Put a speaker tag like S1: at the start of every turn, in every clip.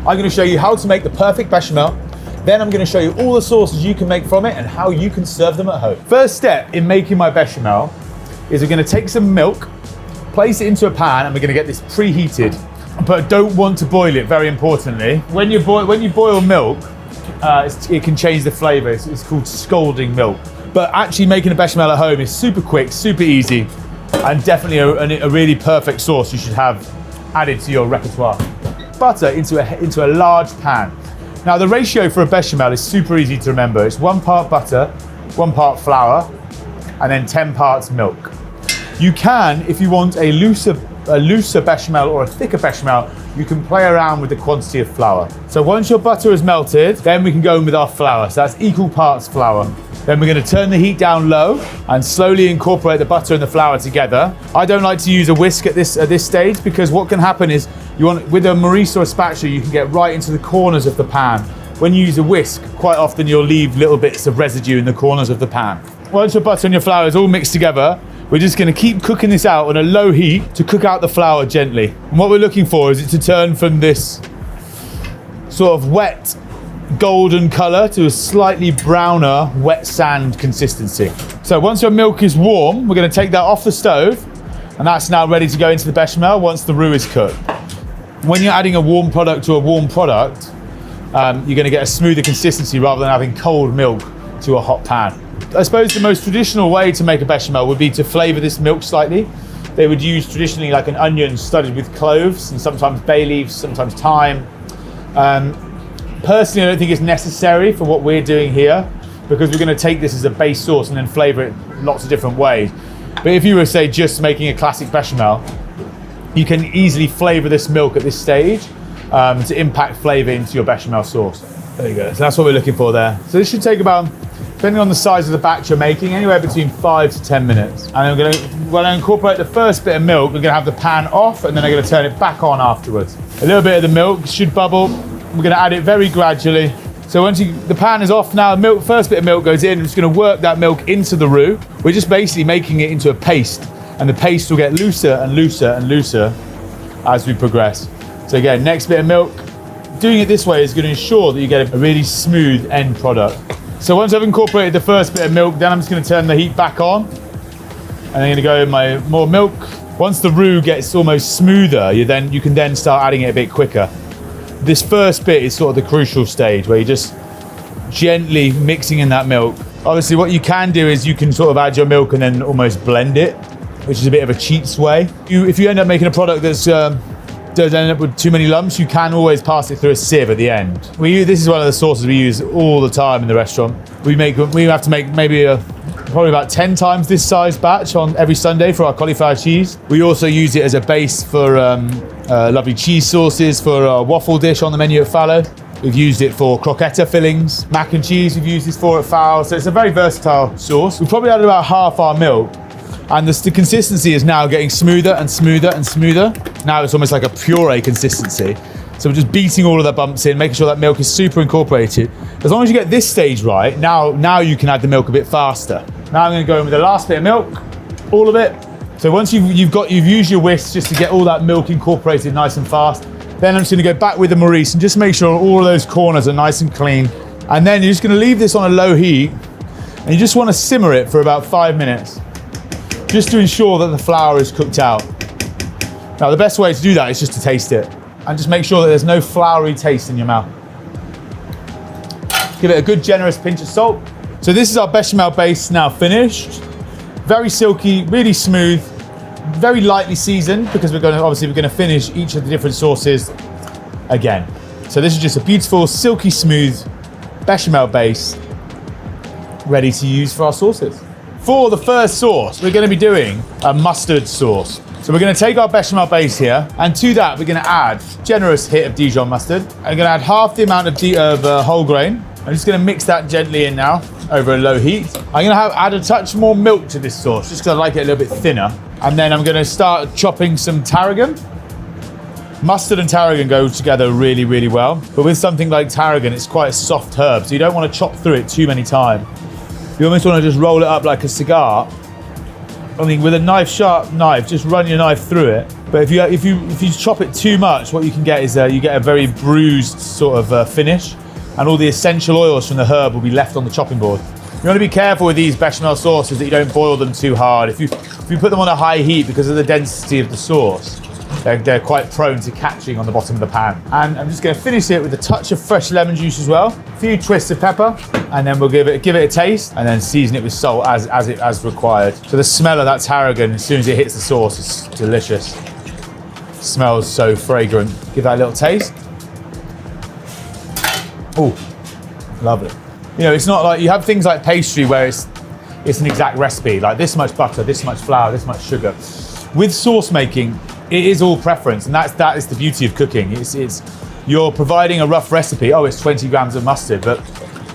S1: I'm going to show you how to make the perfect bechamel. Then I'm going to show you all the sauces you can make from it and how you can serve them at home. First step in making my bechamel is we're going to take some milk, place it into a pan, and we're going to get this preheated. But don't want to boil it, very importantly. When you boil milk, it can change the flavour. It's called scalding milk. But actually making a bechamel at home is super quick, super easy, and definitely a really perfect sauce you should have added to your repertoire. Butter into a large pan. Now the ratio for a bechamel is super easy to remember. It's 1 part butter, 1 part flour, and then 10 parts milk. You can, if you want a looser bechamel or a thicker bechamel, you can play around with the quantity of flour. So once your butter is melted, then we can go in with our flour. So that's equal parts flour. Then we're going to turn the heat down low and slowly incorporate the butter and the flour together. I don't like to use a whisk at this stage, because what can happen is with a maurice or a spatula, you can get right into the corners of the pan. When you use a whisk, quite often you'll leave little bits of residue in the corners of the pan. Once your butter and your flour is all mixed together, we're just going to keep cooking this out on a low heat to cook out the flour gently. And what we're looking for is it to turn from this sort of wet golden colour to a slightly browner wet sand consistency. So once your milk is warm, we're going to take that off the stove, and that's now ready to go into the bechamel once the roux is cooked. When you're adding a warm product to a warm product, you're going to get a smoother consistency rather than having cold milk to a hot pan. I suppose the most traditional way to make a bechamel would be to flavour this milk slightly. They would use traditionally like an onion studded with cloves and sometimes bay leaves, sometimes thyme. Personally, I don't think it's necessary for what we're doing here, because we're going to take this as a base sauce and then flavour it lots of different ways. But if you were, say, just making a classic bechamel, you can easily flavour this milk at this stage to impact flavour into your bechamel sauce. There you go. So that's what we're looking for there. So this should take about, depending on the size of the batch you're making, anywhere between 5 to 10 minutes. And I'm going to incorporate the first bit of milk. We're going to have the pan off, and then I'm going to turn it back on afterwards. A little bit of the milk should bubble. We're going to add it very gradually. So once the pan is off now, first bit of milk goes in. We're just going to work that milk into the roux. We're just basically making it into a paste, and the paste will get looser and looser and looser as we progress. So again, next bit of milk. Doing it this way is going to ensure that you get a really smooth end product. So once I've incorporated the first bit of milk, then I'm just going to turn the heat back on, and I'm going to go in my more milk. Once the roux gets almost smoother, you can then start adding it a bit quicker. This first bit is sort of the crucial stage where you're just gently mixing in that milk. Obviously, what you can do is you can sort of add your milk and then almost blend it, which is a bit of a cheats way. If you end up making a product that's does end up with too many lumps, you can always pass it through a sieve at the end. This is one of the sauces we use all the time in the restaurant. We have to make maybe probably about 10 times this size batch on every Sunday for our cauliflower cheese. We also use it as a base for lovely cheese sauces for our waffle dish on the menu at Fallow. We've used it for croquette fillings, mac and cheese we've used this for at Fallow. So it's a very versatile sauce. We've probably added about half our milk, and the consistency is now getting smoother and smoother and smoother. Now it's almost like a puree consistency. So we're just beating all of the bumps in, making sure that milk is super incorporated. As long as you get this stage right, now you can add the milk a bit faster. Now I'm going to go in with the last bit of milk, all of it. So once you've used your whisk just to get all that milk incorporated nice and fast, then I'm just going to go back with the maurice and just make sure all of those corners are nice and clean. And then you're just going to leave this on a low heat, and you just want to simmer it for about 5 minutes, just to ensure that the flour is cooked out. Now the best way to do that is just to taste it, and just make sure that there's no floury taste in your mouth. Give it a good generous pinch of salt. So this is our bechamel base now finished. Very silky, really smooth, very lightly seasoned, because we're going to finish each of the different sauces again. So this is just a beautiful, silky smooth bechamel base ready to use for our sauces. For the first sauce, we're going to be doing a mustard sauce. So we're going to take our bechamel base here, and to that we're going to add a generous hit of Dijon mustard. I'm going to add half the amount of whole grain. I'm just going to mix that gently in now over a low heat. I'm going to add a touch more milk to this sauce, just because I like it a little bit thinner. And then I'm going to start chopping some tarragon. Mustard and tarragon go together really, really well. But with something like tarragon, it's quite a soft herb, so you don't want to chop through it too many times. You almost want to just roll it up like a cigar I mean, with a sharp knife, just run your knife through it. But if you chop it too much, what you can get is you get a very bruised sort of finish, and all the essential oils from the herb will be left on the chopping board. You want to be careful with these bechamel sauces that you don't boil them too hard. If you put them on a high heat, because of the density of the sauce, they're quite prone to catching on the bottom of the pan. And I'm just going to finish it with a touch of fresh lemon juice as well, a few twists of pepper, and then we'll give it a taste, and then season it with salt as required. So the smell of that tarragon, as soon as it hits the sauce, is delicious. It smells so fragrant. Give that a little taste. Oh, lovely. You know, it's not like you have things like pastry where it's an exact recipe, like this much butter, this much flour, this much sugar. With sauce making, it is all preference, and that is the beauty of cooking. It's you're providing a rough recipe. Oh, it's 20 grams of mustard, but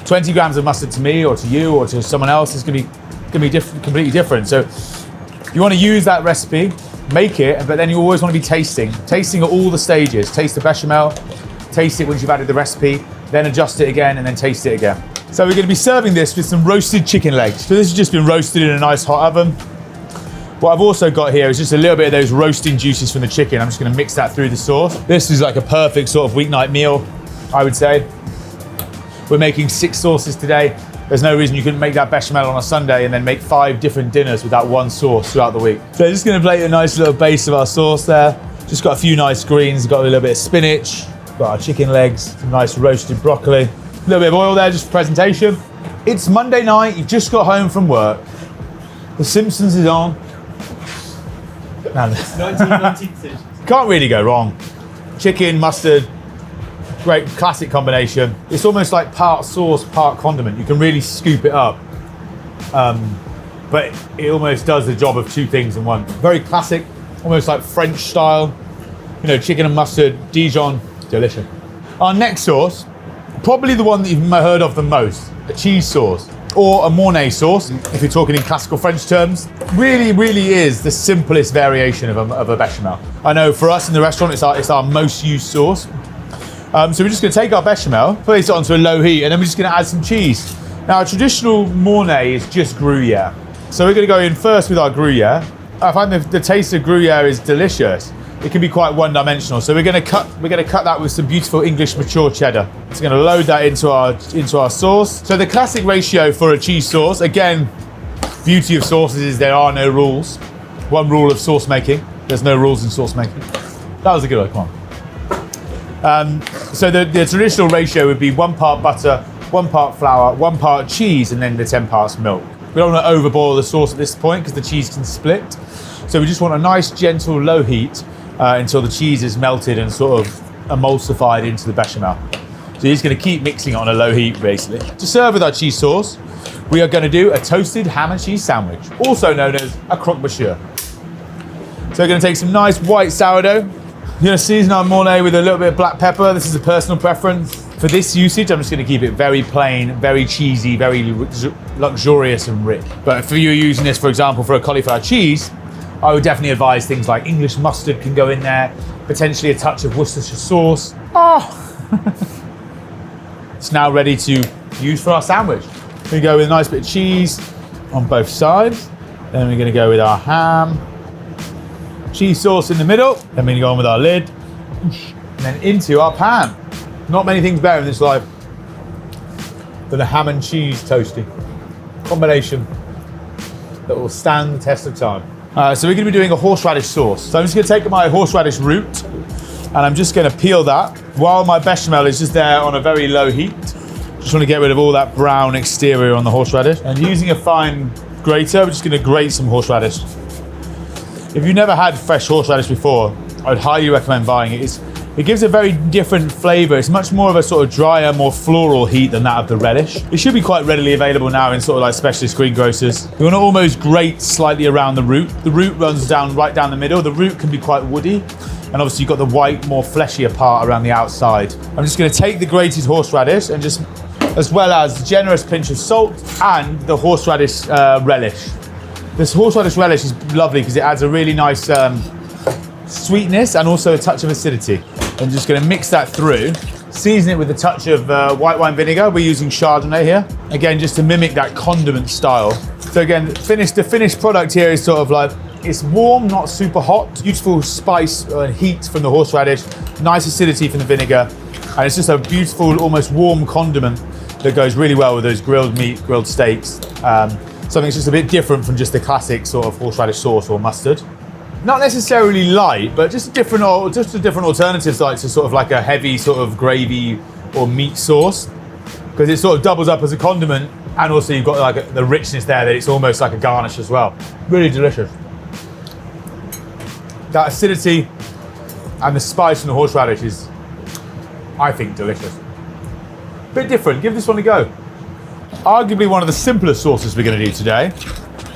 S1: 20 grams of mustard to me or to you or to someone else is going to be completely different. So you want to use that recipe, make it, but then you always want to be tasting at all the stages. Taste the bechamel, taste it once you've added the recipe, then adjust it again, and then taste it again. So we're going to be serving this with some roasted chicken legs. So this has just been roasted in a nice hot oven. What I've also got here is just a little bit of those roasting juices from the chicken. I'm just going to mix that through the sauce. This is like a perfect sort of weeknight meal, I would say. We're making 6 sauces today. There's no reason you couldn't make that bechamel on a Sunday and then make 5 different dinners with that one sauce throughout the week. So just going to plate a nice little base of our sauce there. Just got a few nice greens, got a little bit of spinach, got our chicken legs, some nice roasted broccoli. A little bit of oil there just for presentation. It's Monday night, you've just got home from work. The Simpsons is on.
S2: 1996.
S1: Can't really go wrong. Chicken, mustard, great classic combination. It's almost like part sauce, part condiment. You can really scoop it up. But it almost does the job of 2 things in one. Very classic, almost like French style. You know, chicken and mustard, Dijon, delicious. Our next sauce, probably the one that you've heard of the most, a cheese sauce, or a Mornay sauce, if you're talking in classical French terms. Really is the simplest variation of a bechamel. I know for us in the restaurant, it's our most used sauce. So we're just going to take our bechamel, place it onto a low heat, and then we're just going to add some cheese. Now, a traditional Mornay is just Gruyere. So we're going to go in first with our Gruyere. I find the taste of Gruyere is delicious. It can be quite one-dimensional. So we're going to cut that with some beautiful English mature cheddar. It's going to load that into our sauce. So the classic ratio for a cheese sauce, again, beauty of sauces is there are no rules. One rule of sauce making, there's no rules in sauce making. That was a good one, come on. So the traditional ratio would be 1 part butter, 1 part flour, 1 part cheese, and then the 10 parts milk. We don't want to overboil the sauce at this point because the cheese can split. So we just want a nice, gentle, low heat until the cheese is melted and sort of emulsified into the bechamel. So you're just going to keep mixing it on a low heat, basically. To serve with our cheese sauce, we are going to do a toasted ham and cheese sandwich, also known as a croque monsieur. So we're going to take some nice white sourdough. We're going to season our Mornay with a little bit of black pepper. This is a personal preference. For this usage, I'm just going to keep it very plain, very cheesy, very luxurious and rich. But if you're using this, for example, for a cauliflower cheese, I would definitely advise things like English mustard can go in there, potentially a touch of Worcestershire sauce. It's now ready to use for our sandwich. We go with a nice bit of cheese on both sides. Then we're going to go with our ham, cheese sauce in the middle. Then we're going to go on with our lid, and then into our pan. Not many things better in this life than a ham and cheese toasty combination that will stand the test of time. So we're going to be doing a horseradish sauce. So I'm just going to take my horseradish root and I'm just going to peel that while my bechamel is just there on a very low heat. Just want to get rid of all that brown exterior on the horseradish. And using a fine grater, we're just going to grate some horseradish. If you've never had fresh horseradish before, I'd highly recommend buying it. It gives a very different flavour. It's much more of a sort of drier, more floral heat than that of the relish. It should be quite readily available now in sort of like specialist greengrocers. You want to almost grate slightly around the root. The root runs down right down the middle. The root can be quite woody. And obviously you've got the white, more fleshier part around the outside. I'm just going to take the grated horseradish and just, as well as a generous pinch of salt and the horseradish relish. This horseradish relish is lovely because it adds a really nice sweetness and also a touch of acidity. I'm just going to mix that through, season it with a touch of white wine vinegar. We're using Chardonnay here. Again, just to mimic that condiment style. So again, the finished product here is sort of like, it's warm, not super hot. Beautiful spice and heat from the horseradish, nice acidity from the vinegar, and it's just a beautiful, almost warm condiment that goes really well with those grilled meat, grilled steaks. Something that's just a bit different from just the classic sort of horseradish sauce or mustard. Not necessarily light, but just a different alternative, like to sort of like a heavy sort of gravy or meat sauce, because it sort of doubles up as a condiment, and also you've got like the richness there that it's almost like a garnish as well. Really delicious. That acidity and the spice from the horseradish is, I think, delicious. Bit different, give this one a go. Arguably one of the simplest sauces we're going to do today.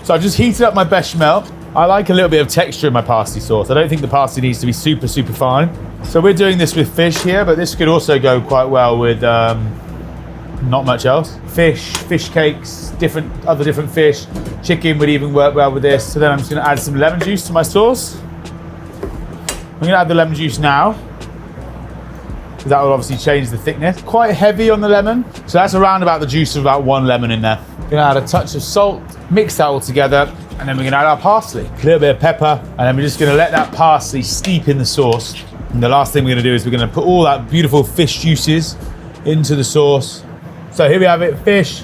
S1: So I've just heated up my bechamel. I like a little bit of texture in my parsley sauce. I don't think the parsley needs to be super fine. So we're doing this with fish here, but this could also go quite well with not much else. Fish cakes, other different fish. Chicken would even work well with this. So then I'm just going to add some lemon juice to my sauce. I'm going to add the lemon juice now, because that will obviously change the thickness. Quite heavy on the lemon, so that's around about the juice of about 1 lemon in there. I'm going to add a touch of salt, mix that all together, and then we're going to add our parsley. A little bit of pepper, and then we're just going to let that parsley steep in the sauce. And the last thing we're going to do is we're going to put all that beautiful fish juices into the sauce. So here we have it, fish,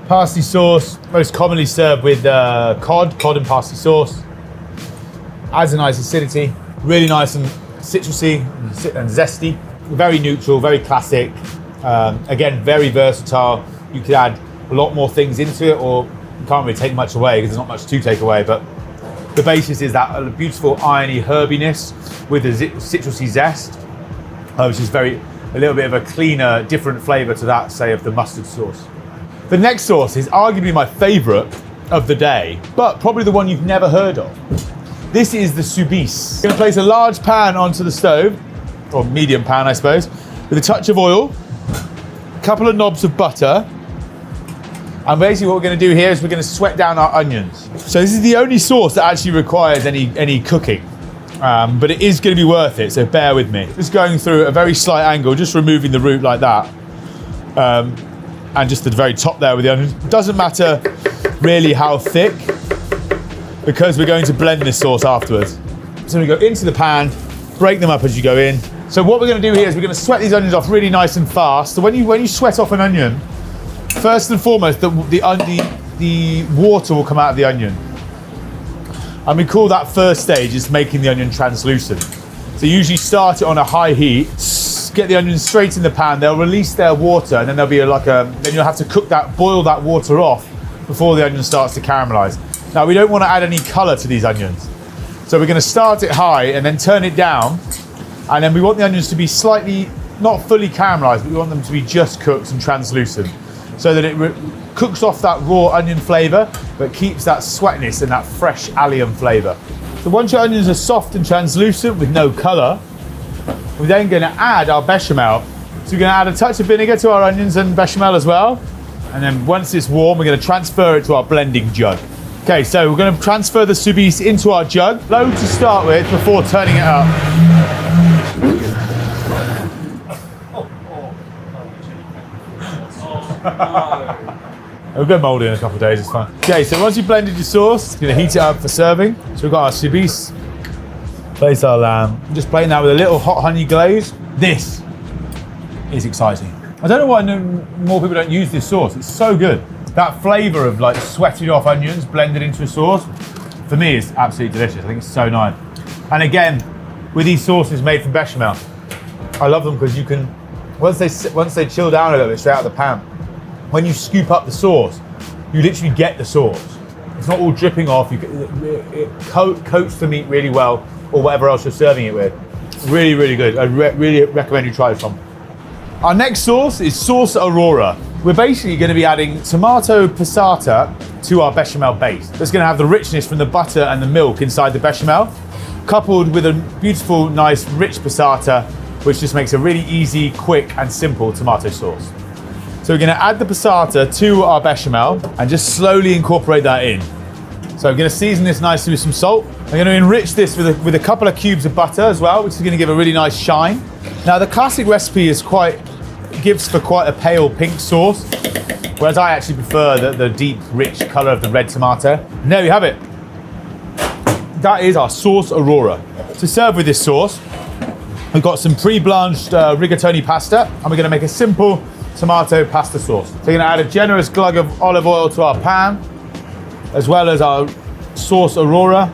S1: parsley sauce, most commonly served with cod and parsley sauce. Adds a nice acidity, really nice and citrusy and zesty. Very neutral, very classic. Again, very versatile. You could add a lot more things into it, or you can't really take much away because there's not much to take away, but the basis is that beautiful irony herbiness with the citrusy zest, which is a little bit of a cleaner, different flavour to that, say, of the mustard sauce. The next sauce is arguably my favourite of the day, but probably the one you've never heard of. This is the Soubise. I'm going to place a large pan onto the stove, or medium pan, I suppose, with a touch of oil, a couple of knobs of butter, and basically what we're going to do here is we're going to sweat down our onions. So this is the only sauce that actually requires any cooking, but it is going to be worth it, so bear with me. Just going through a very slight angle, just removing the root like that, and just the very top there with the onions. Doesn't matter really how thick, because we're going to blend this sauce afterwards. So we go into the pan, break them up as you go in. So what we're going to do here is we're going to sweat these onions off really nice and fast. So when you sweat off an onion, first and foremost, the water will come out of the onion. And we call that first stage is making the onion translucent. So you usually start it on a high heat, get the onions straight in the pan, they'll release their water, and then there'll be then you'll have to boil that water off before the onion starts to caramelize. Now we don't want to add any color to these onions. So we're going to start it high and then turn it down, and then we want the onions to be slightly, not fully caramelized, but we want them to be just cooked and translucent, so that it cooks off that raw onion flavor, but keeps that sweetness and that fresh allium flavor. So once your onions are soft and translucent with no color, we're then going to add our bechamel. So we're going to add a touch of vinegar to our onions and bechamel as well. And then once it's warm, we're going to transfer it to our blending jug. Okay, so we're going to transfer the Soubise into our jug. Low to start with before turning it up. We'll go mouldy in a couple of days, it's fine. Okay, so once you've blended your sauce, you're going to heat it up for serving. So we've got our Soubise, place our lamb. I'm just playing that with a little hot honey glaze. This is exciting. I don't know why more people don't use this sauce. It's so good. That flavour of like sweated off onions blended into a sauce, for me, is absolutely delicious. I think it's so nice. And again, with these sauces made from bechamel, I love them because you can, once they chill down a little bit straight out of the pan, when you scoop up the sauce, you literally get the sauce. It's not all dripping off. It coats the meat really well, or whatever else you're serving it with. Really, really good. I really recommend you try this one. Our next sauce is sauce Aurore. We're basically going to be adding tomato passata to our bechamel base. That's going to have the richness from the butter and the milk inside the bechamel, coupled with a beautiful, nice, rich passata, which just makes a really easy, quick, and simple tomato sauce. So we're going to add the passata to our bechamel and just slowly incorporate that in. So I'm going to season this nicely with some salt. I'm going to enrich this with a couple of cubes of butter as well, which is going to give a really nice shine. Now the classic recipe is quite gives for quite a pale pink sauce, whereas I actually prefer the deep, rich colour of the red tomato. And there we have it. That is our sauce Aurora. To serve with this sauce, we've got some pre-blanched rigatoni pasta, and we're going to make a simple tomato pasta sauce. So we're going to add a generous glug of olive oil to our pan, as well as our sauce Aurora,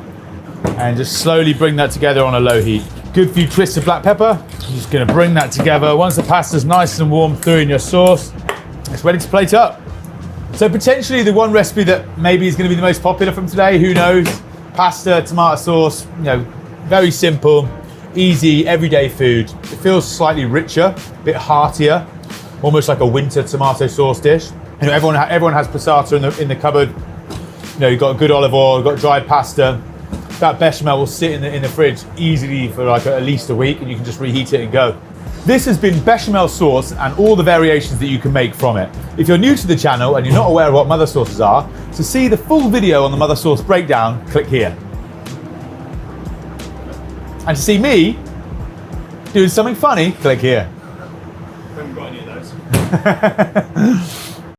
S1: and just slowly bring that together on a low heat. Good few twists of black pepper. You're just going to bring that together. Once the pasta's nice and warm through in your sauce, it's ready to plate up. So potentially the one recipe that maybe is going to be the most popular from today, who knows? Pasta, tomato sauce, you know, very simple, easy, everyday food. It feels slightly richer, a bit heartier, almost like a winter tomato sauce dish. You know, everyone has passata in the cupboard. You know, you've got good olive oil, you've got dried pasta. That bechamel will sit in the fridge easily for like at least a week, and you can just reheat it and go. This has been bechamel sauce and all the variations that you can make from it. If you're new to the channel and you're not aware of what mother sauces are, to see the full video on the mother sauce breakdown, click here. And to see me doing something funny, click here.
S2: I haven't got any of those.